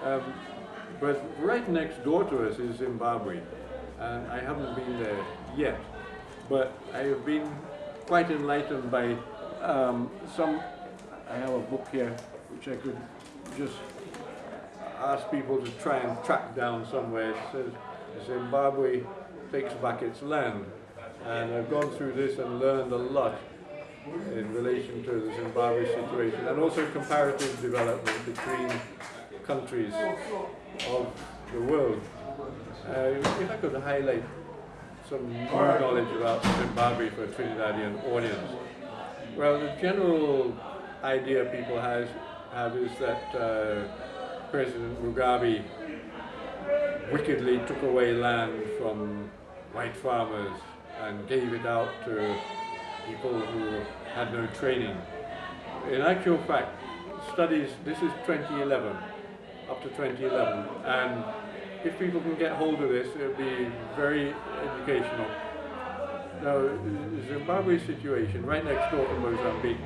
Um, but right next door to us is Zimbabwe, and I haven't been there yet, but I have been quite enlightened by some. I have a book here which I could just ask people to try and track down somewhere. It says Zimbabwe takes back its land, and I've gone through this and learned a lot in relation to the Zimbabwe situation, and also comparative development between countries of the world. If I could highlight some new knowledge about Zimbabwe for a Trinidadian audience. Well, the general idea people have is that President Mugabe wickedly took away land from white farmers and gave it out to people who had no training. In actual fact, studies, this is 2011, up to 2011, and if people can get hold of this, it'll be very educational. Now, the Zimbabwe situation, right next door to Mozambique,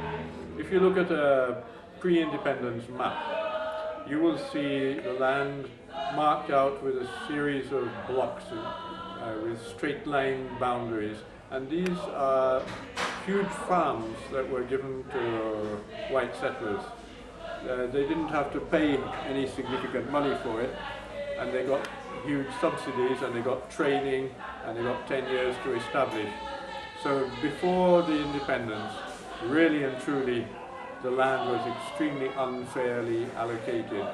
if you look at a pre-independence map, you will see the land marked out with a series of blocks with straight line boundaries, and these are huge farms that were given to white settlers. They didn't have to pay any significant money for it, and they got huge subsidies, and they got training, and they got 10 years to establish. So before the independence, really and truly, the land was extremely unfairly allocated,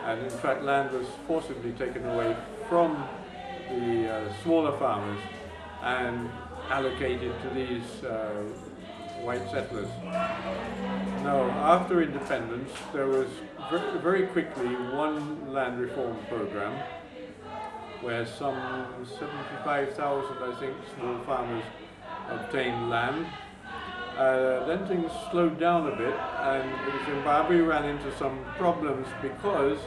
and in fact land was forcibly taken away from the smaller farmers and allocated to these white settlers. Now, after independence, there was very quickly one land reform program where some 75,000, I think, small farmers obtained land. Then things slowed down a bit, and Zimbabwe ran into some problems because,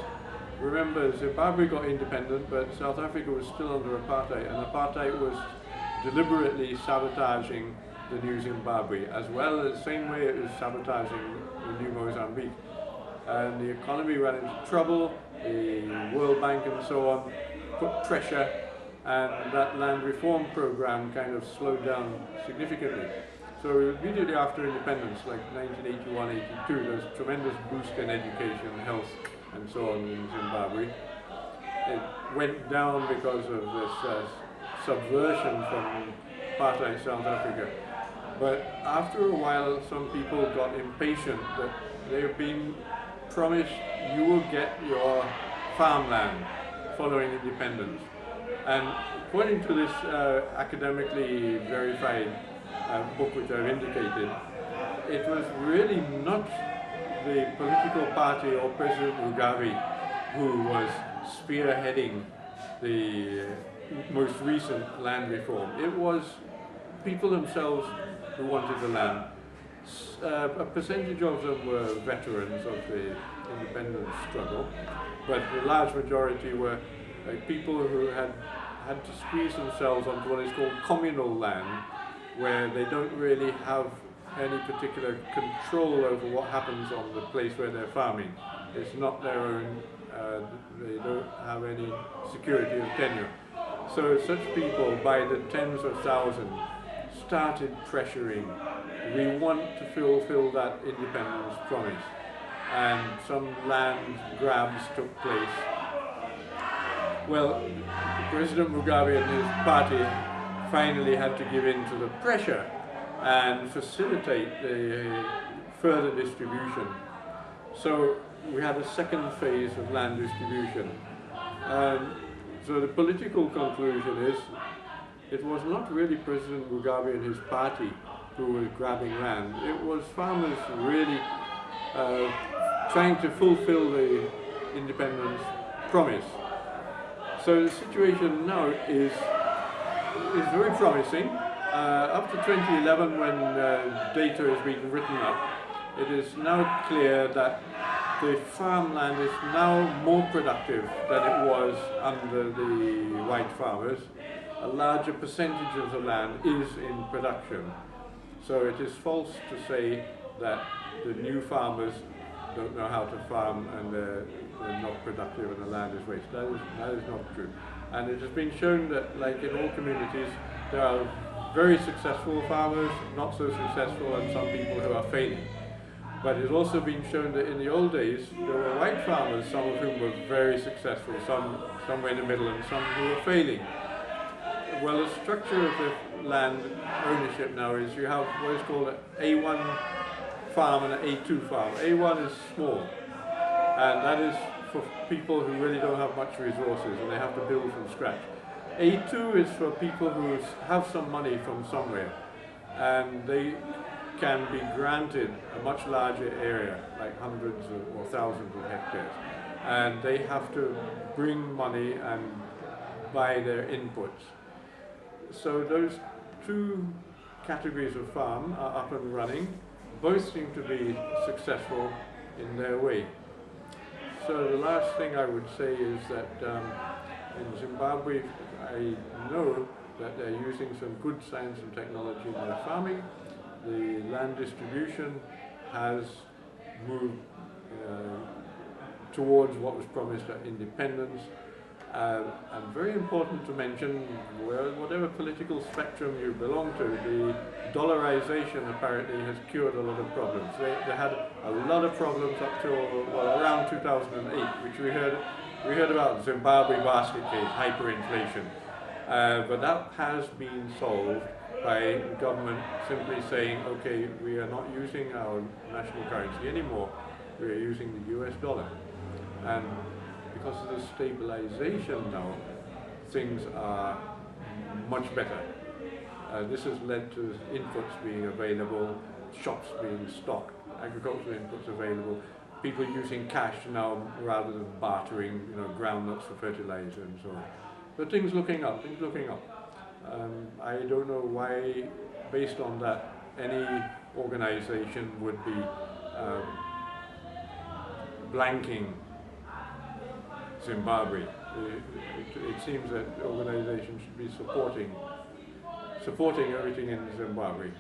remember, Zimbabwe got independent, but South Africa was still under apartheid, and apartheid was deliberately sabotaging the new Zimbabwe, as well as the same way it was sabotaging the new Mozambique. And the economy ran into trouble, the World Bank and so on put pressure, and that land reform program kind of slowed down significantly. So immediately after independence, like 1981-82, there was a tremendous boost in education, health, and so on in Zimbabwe. It went down because of this subversion from apartheid South Africa. But after a while, some people got impatient that they've been promised you will get your farmland following independence. And according to this academically verified book which I've indicated, it was really not the political party or President Mugabe who was spearheading the most recent land reform. It was people themselves who wanted the land. A percentage of them were veterans of the independence struggle, but the large majority were people who had to squeeze themselves onto what is called communal land, where they don't really have any particular control over what happens on the place where they're farming. It's not their own, they don't have any security of tenure. So such people, by the tens of thousands, started pressuring, we want to fulfill that independence promise. And some land grabs took place. Well, President Mugabe and his party finally had to give in to the pressure and facilitate the further distribution. So we had a second phase of land distribution. So the political conclusion is it was not really President Mugabe and his party who were grabbing land. It was farmers really trying to fulfill the independence promise. So the situation now is very promising. Up to 2011, when data has been written up, it is now clear that the farmland is now more productive than it was under the white farmers. A larger percentage of the land is in production. So it is false to say that the new farmers don't know how to farm and they're not productive and the land is waste. That is not true. And it has been shown that, like in all communities, there are very successful farmers, not so successful, and some people who are failing. But it's also been shown that in the old days, there were white farmers, some of whom were very successful, some somewhere in the middle, and some who were failing. Well, the structure of the land ownership now is you have what is called an A1 farm and an A2 farm. A1 is small, and that is for people who really don't have much resources and they have to build from scratch. A2 is for people who have some money from somewhere and they can be granted a much larger area, like hundreds or thousands of hectares, and they have to bring money and buy their inputs. So those two categories of farm are up and running. Both seem to be successful in their way. So the last thing I would say is that in Zimbabwe, I know that they're using some good science and technology in their farming. The land distribution has moved towards what was promised at independence. And very important to mention, whatever political spectrum you belong to, the dollarization apparently has cured a lot of problems. They had a lot of problems up till around 2008, which we heard about Zimbabwe basket case, hyperinflation. But that has been solved by the government simply saying, okay, we are not using our national currency anymore, we are using the US dollar. And because of the stabilization now, things are much better. This has led to inputs being available, shops being stocked, agricultural inputs available, people using cash now rather than bartering, groundnuts for fertilizer and so on. So things looking up, things looking up. I don't know why, based on that, any organization would be blanking Zimbabwe. It seems that organizations should be supporting everything in Zimbabwe.